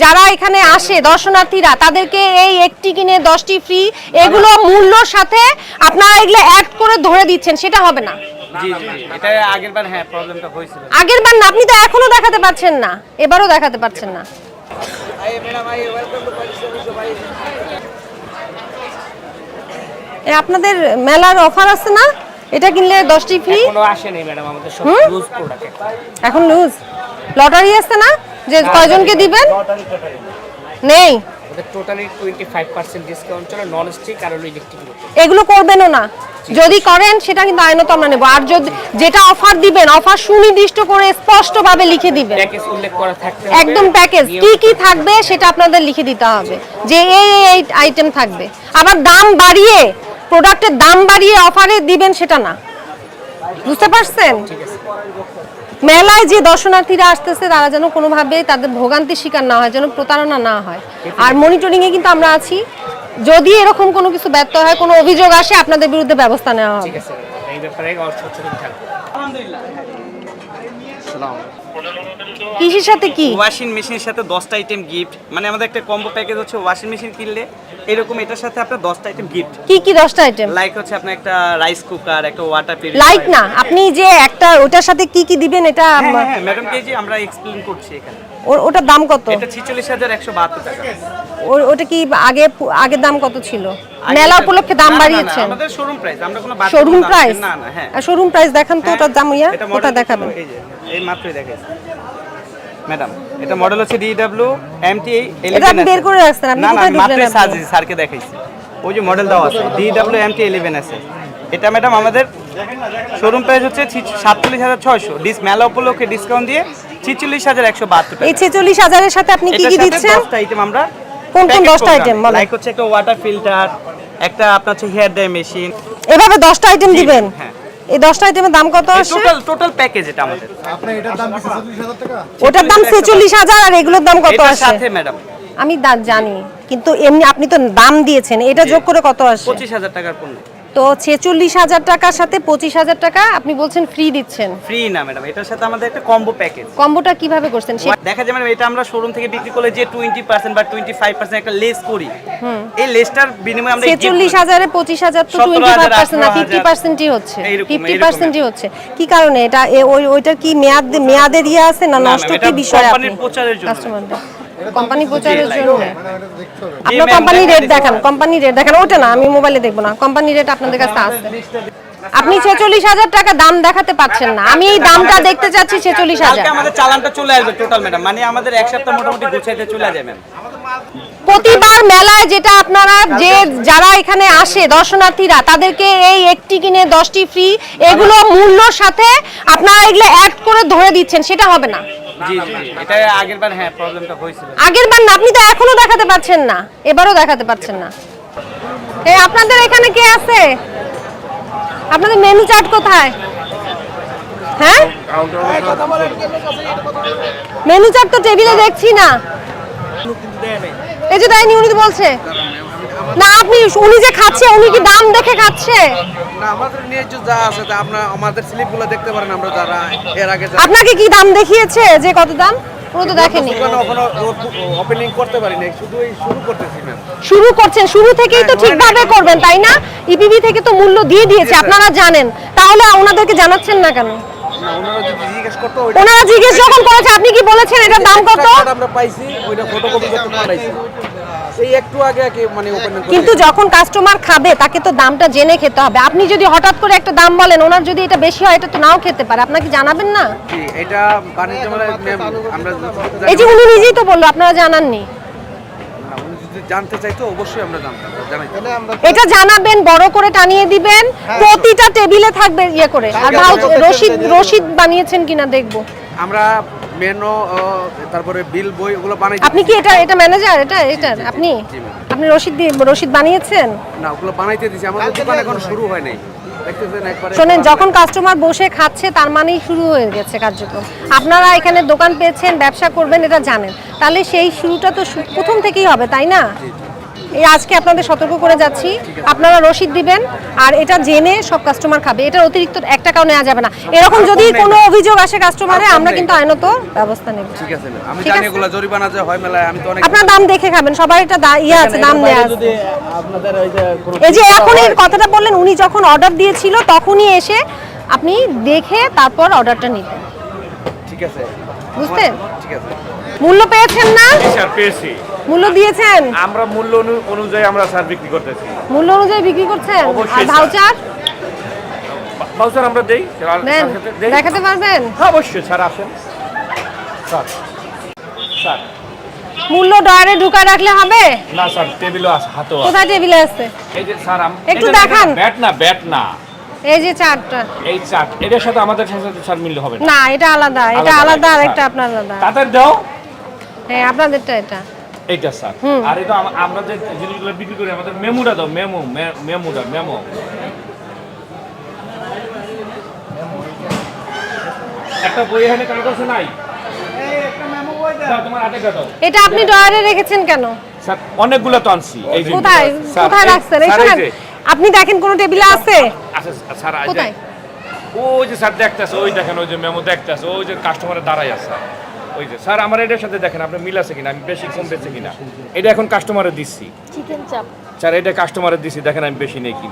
যারা এখানে আসে দর্শনার্থীরা তাদেরকে এই একটি কিনে 10টি ফ্রি, এগুলো মূল্যর সাথে আপনারা এগুলো অ্যাড করে ধরে দিচ্ছেন, সেটা হবে না। জি জি, এটা আগেরবার হ্যাঁ প্রবলেমটা হয়েছিল। আগেরবার না, আপনি তো এখনো দেখাতে পারছেন না, এবারও দেখাতে পারছেন না। আপনাদের মেলার অফার আছে না, এটা কিনলে 10টি ফ্রি? এখনো আসেনি ম্যাডাম, আমাদের সব লুজ প্রোডাক্ট এখন লুজ। লটারি আছে না যে কয়জনকে দিবেন? নেই, আমাদের টোটালি 25% ডিসকাউন্ট চলে নন স্টিক আর ইলেকট্রিক। এগুলো করবেনও না, যদি করেন সেটা কিন্তু আইনত আমরা নেব। আর যদি যেটা অফার দিবেন, অফার সুনির্দিষ্ট করে স্পষ্টভাবে লিখে দিবেন, প্যাকেজ উল্লেখ করা থাকবে, একদম প্যাকেজ কি কি থাকবে সেটা আপনাদের লিখে দিতে হবে, যে এই আইটেম থাকবে। আবার দাম বাড়িয়ে, প্রোডাক্টের দাম বাড়িয়ে অফারে দিবেন সেটা না, বুঝতে পারছেন? মেলায় যে দর্শনার্থীরা আসতেছে তারা যেন কোনোভাবে তাদের ভোগান্তির শিকার না হয়, যেন প্রতারণা না হয়। আর মনিটরিংয়ে কিন্তু আমরা আছি, যদি এরকম কোনো কিছু ব্যর্থ হয়, কোনো অভিযোগ আসে, আপনাদের বিরুদ্ধে ব্যবস্থা নেওয়া হবে। ঠিক আছে, এই ব্যাপারে সচেতন থাকবো। আসসালামু আলাইকুম। কৃষির সাথে কি? ওয়াশিং মেশিনের সাথে 10টা আইটেম গিফট, মানে আমাদের একটা কম্বো প্যাকেজ হচ্ছে ওয়াশিং মেশিন কিনলে এরকম এটার সাথে আপনার 10টা আইটেম গিফট। কি কি 10টা আইটেম? লাইক হচ্ছে আপনার একটা রাইস কুকার, একটা ওয়াটার পিউরিফায়ার। লাইক না, আপনি যে একটা ওটার সাথে কি কি দিবেন এটা হ্যাঁ ম্যাডাম কে জি আমরা এক্সপ্লেইন করছি এখানে। ওটার দাম কত? এটা 46172 টাকা। ওটা কি আগের দাম কত ছিল? মেলা উপলক্ষে দাম বাড়িয়েছেন? আমাদের শোরুম প্রাইস, আমরা কোনো শোরুম প্রাইস? না না, হ্যাঁ শোরুম প্রাইস দেখান তো, ওটার দাম ওটা দেখাবেন। এই যে এই মাত্রই দেখাইছি ম্যাডাম, এটা মডেল হচ্ছে DW MT11। এটা বের করে রাখছেন আপনি? না না, কোথায় মাত্রই দিবেন? সাজিয়েছি, স্যারকে দেখাইছি। ওই যে মডেল দাও আছে DW MT11 আছে। এটা ম্যাডাম আমাদের শোরুম প্রাইস হচ্ছে 47600, মেলা উপলক্ষে ডিসকাউন্ট দিয়ে 46172 টাকা। এই 46000 এর সাথে আপনি কি কি দিচ্ছেন? 10টা আইটেম আমরা। কোন কোন 10টা আইটেম বলেন? লাইক হচ্ছে একটা ওয়াটার ফিল্টার, একটা আপনার হচ্ছে হেয়ার ড্রাই মেশিন। এভাবে 10টা আইটেম দিবেন? হ্যাঁ। এই 10টা আইটেমের দাম কত আসে? টোটাল প্যাকেজ এটা আমাদের। আপনার এটার দাম কি 44000 টাকা? ওটার দাম 46000 আর এগুলোর দাম কত এটার আসে? সাথে ম্যাডাম আমি জানি, কিন্তু এমনি আপনি তো দাম দিয়েছেন, এটা যোগ করে কত আসে? 25000 টাকার পণ্য। তো 46000 টাকার সাথে 25000 টাকা আপনি বলছেন ফ্রি দিচ্ছেন? ফ্রি না ম্যাডাম, এটার সাথে আমাদের একটা কম্বো প্যাকেজ। কম্বোটা কিভাবে করছেন? দেখা যায় ম্যাডাম, এটা আমরা শোরুম থেকে বিক্রি করলে যে 20% বা 25% একটা লেস করি, এই লেসটার বিনিময়ে আমরা 46000 এ 25000 তো 25% না 50%ই হচ্ছে, 50%ই হচ্ছে। কি কারণে এটা? ওইটার কি মেয়াদের ইয়ে আছে না নষ্ট কি বিষয়? কোম্পানির প্রচারের জন্য, কাস্টমারদের কোম্পানি প্রচারের জন্য। আপনার কোম্পানি রেট দেখান, কোম্পানি রেট দেখান। ওটা না, আমি মোবাইলে দেখবো না, কোম্পানি রেট আপনাদের কাছে আছে। আপনি 46000 টাকা দাম দেখাতে পাচ্ছেন না, আমি এই দামটা দেখতে চাচ্ছি 46000। আমাদের চালানটা চলে আসবে টোটাল ম্যাডাম, মানে আমাদের এক সপ্তাহ মোটামুটি গুছাইতে চলে যাবে। প্রতিবার মেলায় যেটা আপনারা যারা এখানে আসে দর্শনার্থীরা তাদেরকে এই একটি কিনে 10টি ফ্রি, এগুলো মূল্যর সাথে আপনারা এগুলো অ্যাড করে ধরে দিচ্ছেন, সেটা হবে না। জি জি, এটা আগেরবার হ্যাঁ প্রবলেমটা হয়েছিল। আগেরবার না, আপনি তো এখনো দেখাতে পারছেন না, এবারও দেখাতে পারছেন না। আপনাদের এখানে কে আছে? আপনাদের মেনু চার্ট কোথায়? হ্যাঁ, মেনু চার্ট তো টেবিলে দেখছি না। এই যে দেয়নি, উনি তো বলছে না। উনি যে খাচ্ছে, উনি কি দাম দেখে খাচ্ছে? না, আমাদের নিয়ে যা আছে তা আপনারা আমাদের স্লিপগুলো দেখতে পারেন। আমরা যারা এর আগে আপনাকে কি দাম দেখিয়েছে যে কত দাম? পুরো তো দেখেনি। এখনো ওপেনিং করতে পারিনি, শুধু শুরু করতেছি ম্যাম। শুরু করছেন, শুরু থেকেই তো ঠিকভাবে করবেন তাই না? ইপিবি থেকে তো মূল্য দিয়ে দিয়েছে, আপনারা জানেন, তাহলে ওনাদেরকে জানাচ্ছেন না কেন? না, ওনারা যদি জিজ্ঞেস করতো, ওনারা জিজ্ঞেস যখন করেছে আপনি কি বলেছেন এটার দাম কত? আমরা পাইছি, ওইটা ফটোকপি করতে পাঠাইছি এই একটু আগে মানে ওপেনিং। কিন্তু যখন কাস্টমার খাবে তাকে তো দামটা জেনে খেতে হবে। আপনি যদি হঠাৎ করে একটা দাম বলেন, ওনার যদি এটা বেশি হয়, এটা তো নাও খেতে পারে, আপনাকে জানাবেন না? জি, এটা বাণিজ্য মেলায় ম্যাম আমরা এই যে উনি নিজেই তো বললো আপনারা জানাননি। না, উনি যদি জানতে চাইতো অবশ্যই আমরা জানাইতাম। এটা জানাবেন, বড় করে টানিয়ে দিবেন, প্রতিটা টেবিলে থাকবে ইয়ে করে। আর রশিদ বানিয়েছেন কিনা দেখবো আমরা মেনু, তারপরে বিল বই ওগুলো বানাই। আপনি কি এটা ম্যানেজার? এটা আপনি রশিদ বানিয়েছেন? না, ওগুলো বানাইতে দিছি, আমাদের দোকান এখন শুরু হয় নাই। শোনেন, যখন কাস্টমার বসে খাচ্ছে তার মানেই শুরু হয়ে গেছে কার্যক্রম। আপনারা এখানে দোকান পেয়েছেন, ব্যবসা করবেন, এটা জানেন, তাহলে সেই শুরুটা তো প্রথম থেকেই হবে, তাই না? এই আজকে আপনাদের সতর্ক করে যাচ্ছি, আপনারা রসিদ দিবেন আর এটা জেনে সব কাস্টমার খাবে। এটা অতিরিক্ত 1 টাকাও নেওয়া যাবে না। এরকম যদি কোনো অভিযোগ আসে কাস্টমারে, আমরা কিন্তু আইনত ব্যবস্থা নেব। ঠিক আছে আমি ঠিক জানি আছে। এগুলা জরিমানা যে হয় মেলায়, আমি তো অনেক আপনার দাম দেখে খাবেন, সবার এটা ইয়ে আছে, দাম দেয়া আছে। আপনাদের ওই যে এই যে এখন এই কথাটা বললেন, উনি যখন অর্ডার দিয়েছিল তখনই এসে আপনি দেখে তারপর অর্ডারটা নিতেন, ঠিক আছে বুঝতেন? ঠিক আছে মূল্য পেয়েছেন না? স্যার পেয়েছি, মূল্য দিয়েছেন? আমরা মূল্য অনুযায়ী আমরা স্যার বিক্রি করতেছি। মূল্য অনুযায়ী বিক্রি করছেন? অবশ্যই, আর স্যার। ভাউচার ভাউচার আমরা দেই, দেন, দেখাতে পারবেন? হ্যাঁ অবশ্যই স্যার, আসেন স্যার। স্যার মূল্য ডয়ারে ঢুকা রাখলে হবে? না স্যার, টেবিলও আছে, হাতেও আছে। কোথায় টেবিলে আছে? এই যে স্যার একটু দেখান। ব্যাট না এই যে চারটা। এই চাট, এটার সাথে আমাদের সাথে স্যার মিললে হবে না। না, এটা আলাদা, এটা আলাদা, আলাদা, আর আলাদা। একটা আপনার আলাদা। তাদের দাও হ্যাঁ, আপনাদেরটা এটা। এইটা স্যার। আর এটা আমরা যে জিনিসগুলো বিক্রি করি, আমাদের মেমোটা দাও, মেমো। একটা বই এখানে কাগজ নাই, দাও, তোমার হাতে দাও। এটা আপনি ডয়ারে রেখেছেন কেন? স্যার অনেকগুলো তো আনছি, এই যে কোথায় স্যার, কোথায় রাখছেন? এই স্যার, এই শোনেন, যে, আপনি দেখেন কোন টেবিলে আছে? আচ্ছা স্যার, এই যে, কোথায়? ওই যে স্যার দেখতেছে, ওই দেখেন, ওই যে মেমো দেখতেছে, ওই যে কাস্টমারের দাঁড়াই আছে, ওই যে স্যার আমার এটার সাথে দেখেন আপনার মিল আছে কিনা, আমি বেশি কম বেশি কিনা। এটা এখন কাস্টমারে দিচ্ছি চিকেন চাপ। স্যার, এটা কাস্টমারে দিচ্ছি, দেখেন আমি বেশি নেই কিনা।